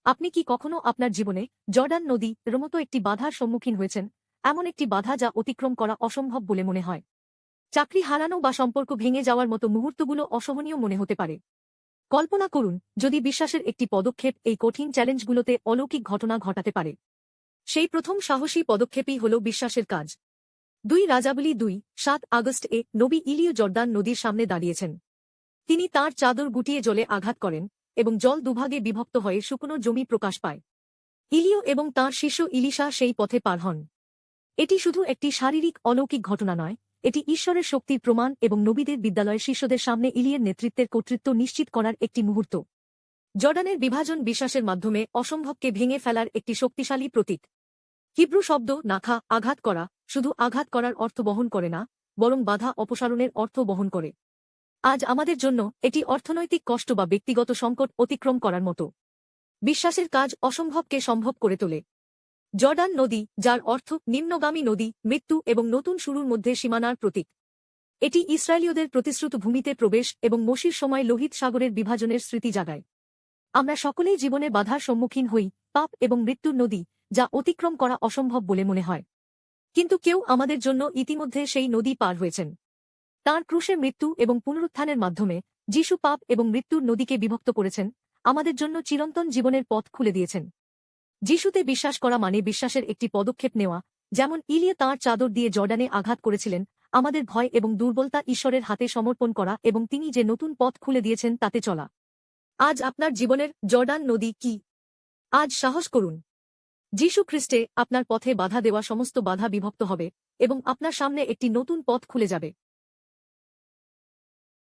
আপনি কি কখনো আপনার জীবনে জর্ডান নদীর মতো একটি বাধার সম্মুখীন হয়েছেন, এমন একটি বাধা যা অতিক্রম করা অসম্ভব বলে মনে হয়? চাকরি হারানো বা সম্পর্ক ভেঙে যাওয়ার মতো মুহূর্তগুলো অসহনীয় মনে হতে পারে। কল্পনা করুন যদি বিশ্বাসের একটি পদক্ষেপ এই কঠিন চ্যালেঞ্জগুলোতে অলৌকিক ঘটনা ঘটাতে পারে। সেই প্রথম সাহসী পদক্ষেপই হল বিশ্বাসের কাজ। 2 রাজাবলী 2:7 আগস্ট নবী ইলিয় জর্দান নদীর সামনে দাঁড়িয়েছেন। তিনি তাঁর চাদর গুটিয়ে জলে আঘাত করেন এবং জল দুভাগে বিভক্ত হয়ে শুকনো জমি প্রকাশ পায়। ইলিয় এবং তাঁর শিষ্য ইলিশা সেই পথে পার হন। এটি শুধু একটি শারীরিক অলৌকিক ঘটনা নয়, এটি ঈশ্বরের শক্তির প্রমাণ এবং নবীদের বিদ্যালয়ের শিষ্যদের সামনে ইলিয়ের নেতৃত্বের কর্তৃত্ব নিশ্চিত করার একটি মুহূর্ত। জর্ডানের বিভাজন বিশ্বাসের মাধ্যমে অসম্ভবকে ভেঙে ফেলার একটি শক্তিশালী প্রতীক। হিব্রু শব্দ নাখা আঘাত করা শুধু আঘাত করার অর্থ বহন করে না, বরং বাধা অপসারণের অর্থ বহন করে। আজ আমাদের জন্য এটি অর্থনৈতিক কষ্ট বা ব্যক্তিগত সংকট অতিক্রম করার মতো। বিশ্বাসের কাজ অসম্ভবকে সম্ভব করে তোলে। জর্ডান নদী, যার অর্থ নিম্নগামী নদী, মৃত্যু এবং নতুন শুরুর মধ্যে সীমানার প্রতীক। এটি ইসরায়েলীয়দের প্রতিশ্রুত ভূমিতে প্রবেশ এবং মসির সময় লোহিত সাগরের বিভাজনের স্মৃতি জাগায়। আমরা সকলেই জীবনে বাধার সম্মুখীন হই, পাপ এবং মৃত্যুর নদী, যা অতিক্রম করা অসম্ভব বলে মনে হয়। কিন্তু কেউ আমাদের জন্য ইতিমধ্যে সেই নদী পার হয়েছেন। তাঁর ক্রুশে মৃত্যু এবং পুনরুত্থানের মাধ্যমে যিশু পাপ এবং মৃত্যুর নদীকে বিভক্ত করেছেন, আমাদের জন্য চিরন্তন জীবনের পথ খুলে দিয়েছেন। যিশুতে বিশ্বাস করা মানে বিশ্বাসের একটি পদক্ষেপ নেওয়া, যেমন ইলিয়া তাঁর চাদর দিয়ে জর্ডানে আঘাত করেছিলেন, আমাদের ভয় এবং দুর্বলতা ঈশ্বরের হাতে সমর্পণ করা এবং তিনি যে নতুন পথ খুলে দিয়েছেন তাতে চলা। আজ আপনার জীবনের জর্ডান নদী কি? আজ সাহস করুন। যিশু খ্রিস্টে আপনার পথে বাধা দেওয়া সমস্ত বাধা বিভক্ত হবে এবং আপনার সামনে একটি নতুন পথ খুলে যাবে।